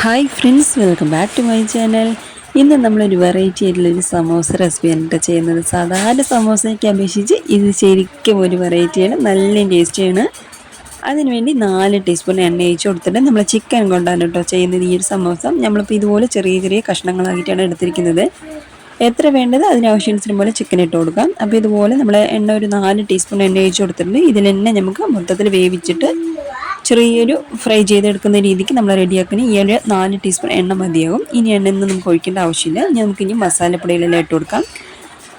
Hi friends, welcome back to my channel. ഇന്ന് നമ്മളൊരു variety ആയിട്ടുള്ളൊരു സമോസ റെസിപ്പിയാണ് കേട്ടോ ചെയ്യുന്നത്. സാധാരണ സമോസയ്ക്ക് അപേക്ഷിച്ച് ഇത് ശരിക്കും ഒരു വെറൈറ്റിയാണ്, നല്ല ടേസ്റ്റിയാണ്. അതിനുവേണ്ടി 4 ടീസ്പൂൺ എണ്ണ ഒഴിച്ച് കൊടുത്തിട്ട് നമ്മൾ ചിക്കൻ കൊണ്ടാണ് കേട്ടോ ചെയ്യുന്നത് ഈ ഒരു സമോസ. നമ്മളിപ്പോൾ ഇതുപോലെ ചെറിയ ചെറിയ കഷ്ണങ്ങളാക്കിയിട്ടാണ് എടുത്തിരിക്കുന്നത്. എത്ര വേണ്ടത് അതിനാവശ്യത്തിന് പോലെ ചിക്കൻ ഇട്ട് കൊടുക്കാം. അപ്പോൾ ഇതുപോലെ നമ്മൾ എണ്ണ ഒരു 4 ടീസ്പൂൺ എണ്ണ ഒഴിച്ച് കൊടുത്തിട്ടുണ്ട്. ഇതിൽ തന്നെ നമുക്ക് മൊത്തത്തിൽ വേവിച്ചിട്ട് ചെറിയൊരു ഫ്രൈ ചെയ്തെടുക്കുന്ന രീതിക്ക് നമ്മൾ റെഡിയാക്കുന്ന ഈ ഒരു 4 ടീസ്പൂൺ എണ്ണ മതിയാകും. ഇനി എണ്ണയൊന്നും നമുക്ക് ഒഴിക്കേണ്ട ആവശ്യമില്ല. ഇനി നമുക്കിനി മസാലപ്പൊടികളെല്ലാം ഇട്ട് കൊടുക്കാം.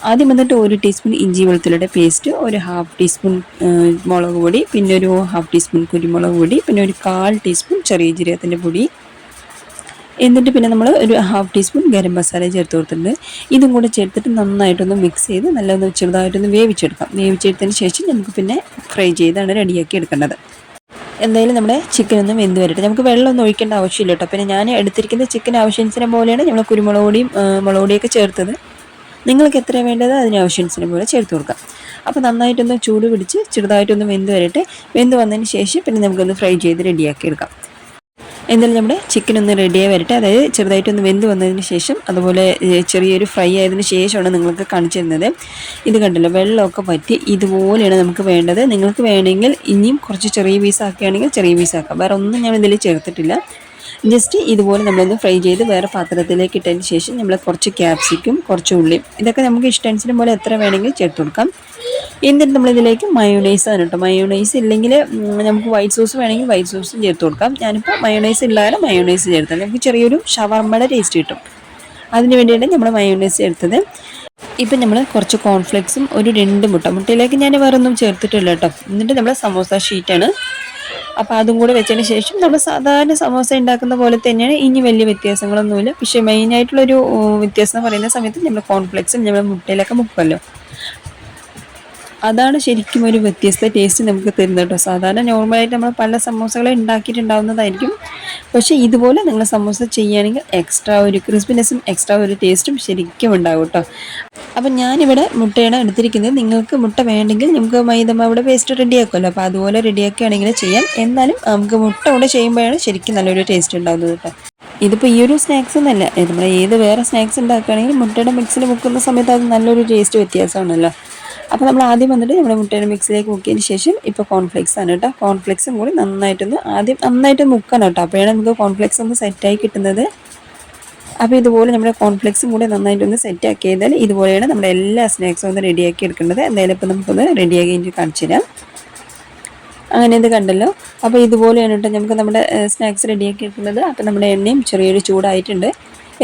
ആദ്യം വന്നിട്ട് 1 ടീസ്പൂൺ ഇഞ്ചി വെളുത്തുള്ളിയുടെ പേസ്റ്റ്, ഒരു 1/2 ടീസ്പൂൺ മുളക് പൊടി, പിന്നെ ഒരു 1/2 ടീസ്പൂൺ കുരുമുളക് പൊടി, പിന്നെ ഒരു 1/4 ടീസ്പൂൺ ചെറിയ ജീരകത്തിൻ്റെ പൊടി. എന്നിട്ട് പിന്നെ നമ്മൾ ഒരു 1/2 ടീസ്പൂൺ ഗരം മസാല ചേർത്ത് കൊടുത്തിട്ടുണ്ട്. ഇതും കൂടെ ചേർത്തിട്ട് നന്നായിട്ടൊന്ന് മിക്സ് ചെയ്ത് നല്ലൊന്ന് ചെറുതായിട്ടൊന്ന് വേവിച്ചെടുക്കാം. വേവിച്ചെടുത്തതിന് ശേഷം നമുക്ക് പിന്നെ ഫ്രൈ ചെയ്താണ് റെഡിയാക്കി എടുക്കേണ്ടത്. എന്തായാലും നമ്മുടെ ചിക്കൻ ഒന്ന് വെന്ത് വരട്ടെ. നമുക്ക് വെള്ളമൊന്നും ഒഴിക്കേണ്ട ആവശ്യമില്ല കേട്ടോ. പിന്നെ ഞാൻ എടുത്തിരിക്കുന്ന ചിക്കൻ ആവശ്യാനുസരണം പോലെയാണ് നമ്മൾ കുരുമുളക് പൊടിയും മുളക് പൊടിയൊക്കെ ചേർത്തത്. നിങ്ങൾക്ക് എത്ര വേണ്ടത് അതിനാവശ്യാനുസരണം പോലെ ചേർത്ത് കൊടുക്കാം. അപ്പോൾ നന്നായിട്ടൊന്ന് ചൂട് പിടിച്ച് ചെറുതായിട്ടൊന്ന് വെന്ത് വരട്ടെ. വെന്ത് വന്നതിന് ശേഷം പിന്നെ നമുക്കൊന്ന് ഫ്രൈ ചെയ്ത് റെഡിയാക്കി എടുക്കാം. എന്തായാലും നമ്മുടെ ചിക്കൻ ഒന്ന് റെഡിയായി വരട്ടെ. അതായത് ചെറുതായിട്ടൊന്ന് വെന്ത് വന്നതിന് ശേഷം, അതുപോലെ ചെറിയൊരു ഫ്രൈ ആയതിനു ശേഷമാണ് നിങ്ങൾക്ക് കാണിച്ചു തരുന്നത്. ഇത് കണ്ടല്ലോ, വെള്ളമൊക്കെ പറ്റി ഇതുപോലെയാണ് നമുക്ക് വേണ്ടത്. നിങ്ങൾക്ക് വേണമെങ്കിൽ ഇനിയും കുറച്ച് ചെറിയ പീസാക്കുകയാണെങ്കിൽ ചെറിയ പീസാക്കാം. വേറെ ഒന്നും ഞാൻ ഇതിൽ ചേർത്തിട്ടില്ല. ജസ്റ്റ് ഇതുപോലെ നമ്മളൊന്ന് ഫ്രൈ ചെയ്ത് വേറെ പാത്രത്തിലേക്ക് ഇട്ടതിന് ശേഷം നമ്മൾ കുറച്ച് ക്യാപ്സിക്കും കുറച്ച് ഉള്ളിയും ഇതൊക്കെ നമുക്ക് ഇഷ്ടാനുസരണം പോലെ എത്ര വേണമെങ്കിൽ ചേർത്ത് കൊടുക്കാം. എന്നിട്ട് നമ്മളിതിലേക്ക് മയോണൈസാണ് കേട്ടോ. മയോണൈസ് ഇല്ലെങ്കിൽ നമുക്ക് വൈറ്റ് സോസ് വേണമെങ്കിൽ വൈറ്റ് സോസും ചേർത്ത് കൊടുക്കാം. ഞാനിപ്പോൾ മയോണൈസ് ഇല്ലാതെ മയോണൈസ് ചേർത്തത് നമുക്ക് ചെറിയൊരു ഷവർമ്മയുടെ ടേസ്റ്റ് കിട്ടും. അതിന് വേണ്ടിയാണ് നമ്മൾ മയോണൈസ് ചേർത്തത്. ഇപ്പം നമ്മൾ കുറച്ച് കോൺഫ്ലെക്സും ഒരു 2 മുട്ടയിലേക്ക് ഞാൻ വേറെ ഒന്നും ചേർത്തിട്ടില്ല കേട്ടോ. എന്നിട്ട് നമ്മൾ സമോസ ഷീറ്റാണ്. അപ്പോൾ അതും കൂടെ വെച്ചതിന് ശേഷം നമ്മൾ സാധാരണ സമോസ ഉണ്ടാക്കുന്ന പോലെ തന്നെയാണ്. ഇനി വലിയ വ്യത്യാസങ്ങളൊന്നുമില്ല. പക്ഷേ മെയിനായിട്ടുള്ളൊരു വ്യത്യാസം എന്ന് പറയുന്ന സമയത്ത് നമ്മൾ കോൺഫ്ലെക്സും നമ്മൾ മുട്ടയിലൊക്കെ മുക്കുമല്ലോ, അതാണ് ശരിക്കും ഒരു വ്യത്യസ്ത ടേസ്റ്റ് നമുക്ക് തരുന്നത് കേട്ടോ. സാധാരണ നോർമലായിട്ട് നമ്മൾ പല സമോസകളെ ഉണ്ടാക്കിയിട്ടുണ്ടാവുന്നതായിരിക്കും. പക്ഷേ ഇതുപോലെ നിങ്ങൾ സമോസ ചെയ്യുകയാണെങ്കിൽ എക്സ്ട്രാ ഒരു ക്രിസ്പിനെസ്സും എക്സ്ട്രാ ഒരു ടേസ്റ്റും ശരിക്കും ഉണ്ടാവും കേട്ടോ. അപ്പം ഞാനിവിടെ മുട്ടയാണ് എടുത്തിരിക്കുന്നത്. നിങ്ങൾക്ക് മുട്ട വേണ്ടെങ്കിൽ നമുക്ക് മൈദമാവിടെ പേസ്റ്റ് റെഡിയാക്കുമല്ലോ, അപ്പോൾ അതുപോലെ റെഡിയാക്കുകയാണെങ്കിൽ ചെയ്യാം. എന്നാലും നമുക്ക് മുട്ട കൂടെ ചെയ്യുമ്പോഴാണ് ശരിക്കും നല്ലൊരു ടേസ്റ്റ് ഉണ്ടാകുന്നത് കേട്ടോ. ഇതിപ്പോൾ ഈ ഒരു സ്നാക്സ് എന്നല്ല, നമ്മൾ ഏത് വേറെ സ്നാക്സ് ഉണ്ടാക്കുകയാണെങ്കിൽ മുട്ടയുടെ മിക്സിൽ മുക്കുന്ന സമയത്ത് അത് നല്ലൊരു ടേസ്റ്റ് വ്യത്യാസമാണല്ലോ. അപ്പോൾ നമ്മൾ ആദ്യം വന്നിട്ട് നമ്മുടെ മുട്ടയുടെ മിക്സിലേക്ക് മുക്കിയതിന് ശേഷം ഇപ്പോൾ കോൺഫ്ലെക്സ് ആണ് കേട്ടോ. കോൺഫ്ലെക്സും കൂടി നന്നായിട്ട് മുക്കണം കേട്ടോ. അപ്പോഴാണ് നമുക്ക് കോൺഫ്ലെക്സ് ഒന്ന് സെറ്റായി കിട്ടുന്നത്. അപ്പോൾ ഇതുപോലെ നമ്മുടെ കോൺഫ്ലെക്സും കൂടി നന്നായിട്ടൊന്ന് സെറ്റാക്കി ചെയ്താൽ ഇതുപോലെയാണ് നമ്മുടെ എല്ലാ സ്നാക്സും ഒന്ന് റെഡിയാക്കി എടുക്കേണ്ടത്. എന്തായാലും ഇപ്പോൾ നമുക്കൊന്ന് റെഡിയാക്കി എനിക്ക് കാണിച്ചു തരാം. അങ്ങനെ ഇത് കണ്ടല്ലോ. അപ്പോൾ ഇതുപോലെയാണ് കേട്ടോ നമുക്ക് നമ്മുടെ സ്നാക്സ് റെഡിയാക്കി എടുക്കുന്നത്. അപ്പോൾ നമ്മുടെ എണ്ണയും ചെറിയൊരു ചൂടായിട്ടുണ്ട്.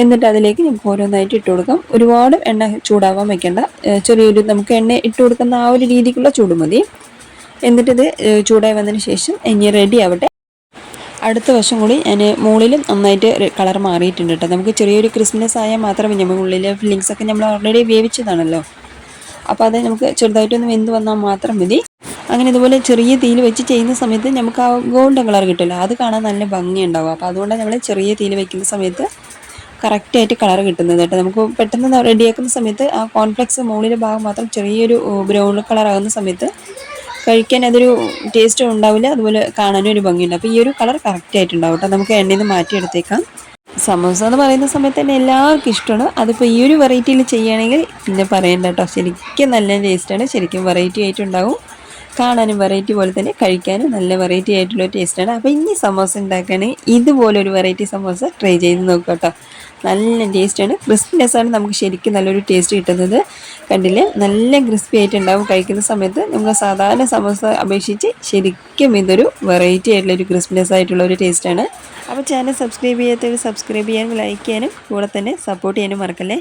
എന്നിട്ട് അതിലേക്ക് നമുക്ക് ഓരോന്നായിട്ട് ഇട്ട് കൊടുക്കാം. ഒരുപാട് എണ്ണ ചൂടാവാൻ വെക്കേണ്ട, ചെറിയൊരു നമുക്ക് എണ്ണ ഇട്ട് കൊടുക്കുന്ന ആ ഒരു രീതിക്കുള്ള ചൂട് മതി. എന്നിട്ടിത് ചൂടായി വന്നതിന് ശേഷം ഇനി റെഡി ആവട്ടെ. അടുത്ത വശം കൂടി ഞാൻ മുകളിലും നന്നായിട്ട് കളർ മാറിയിട്ടുണ്ട് കേട്ടോ. നമുക്ക് ചെറിയൊരു ക്രിസ്മസ് ആയാൽ മാത്രമേ നമ്മൾ ഉള്ളിലെ ഫില്ലിങ്സൊക്കെ നമ്മൾ ഓൾറെഡി വേവിച്ചതാണല്ലോ, അപ്പോൾ അത് നമുക്ക് ചെറുതായിട്ടൊന്ന് വെന്ത് വന്നാൽ മാത്രം മതി. അങ്ങനെ ഇതുപോലെ ചെറിയ തീയിൽ വെച്ച് ചെയ്യുന്ന സമയത്ത് നമുക്ക് ആ ഗോൾഡൻ കളർ കിട്ടില്ല, അത് കാണാൻ നല്ല ഭംഗിയുണ്ടാവും. അപ്പോൾ അതുകൊണ്ടാണ് നമ്മൾ ചെറിയ തീയിൽ വെക്കുന്ന സമയത്ത് കറക്റ്റായിട്ട് കളർ കിട്ടുന്നത് കേട്ടോ. നമുക്ക് പെട്ടെന്ന് റെഡിയാക്കുന്ന സമയത്ത് ആ കോൺഫ്ലെക്സ് മുകളിലെ ഭാഗം മാത്രം ചെറിയൊരു ബ്രൗൺ കളർ ആകുന്ന സമയത്ത് കഴിക്കാൻ അതൊരു ടേസ്റ്റും ഉണ്ടാവില്ല, അതുപോലെ കാണാനും ഒരു ഭംഗിയുണ്ട്. അപ്പോൾ ഈ ഒരു കളർ കറക്റ്റായിട്ടുണ്ടാവും കേട്ടോ. നമുക്ക് എണ്ണയിൽ നിന്ന് മാറ്റിയെടുത്തേക്കാം. സമോസ എന്ന് പറയുന്ന സമയത്ത് തന്നെ എല്ലാവർക്കും ഇഷ്ടമാണ്. അതിപ്പോൾ ഈ ഒരു വെറൈറ്റിയിൽ ചെയ്യുകയാണെങ്കിൽ പിന്നെ പറയണ്ട കേട്ടോ, ശരിക്കും നല്ല ടേസ്റ്റാണ്. ശരിക്കും വെറൈറ്റി ആയിട്ടുണ്ടാവും. കാണാനും വെറൈറ്റി പോലെ തന്നെ കഴിക്കാനും നല്ല വെറൈറ്റി ആയിട്ടുള്ള ടേസ്റ്റാണ്. അപ്പോൾ ഇനി സമോസ ഉണ്ടാക്കുകയാണെങ്കിൽ ഇതുപോലൊരു വെറൈറ്റി സമോസ ട്രൈ ചെയ്ത് നോക്കുക കേട്ടോ. നല്ല ടേസ്റ്റാണ്, ക്രിസ്പിനെസ്സാണ് നമുക്ക് ശരിക്കും നല്ലൊരു ടേസ്റ്റ് കിട്ടുന്നത്. കണ്ടില്ലേ, നല്ല ക്രിസ്പി ആയിട്ടുണ്ടാവും കഴിക്കുന്ന സമയത്ത്. നമുക്ക് സാധാരണ സമോസ അപേക്ഷിച്ച് ശരിക്കും ഇതൊരു വെറൈറ്റി ആയിട്ടുള്ളൊരു ക്രിസ്പിനെസ് ആയിട്ടുള്ള ഒരു ടേസ്റ്റാണ്. അപ്പോൾ ചാനൽ സബ്സ്ക്രൈബ് ചെയ്യാത്തവർ സബ്സ്ക്രൈബ് ചെയ്യാനും ലൈക്ക് ചെയ്യാനും കൂടെ തന്നെ സപ്പോർട്ട് ചെയ്യാനും മറക്കല്ലേ.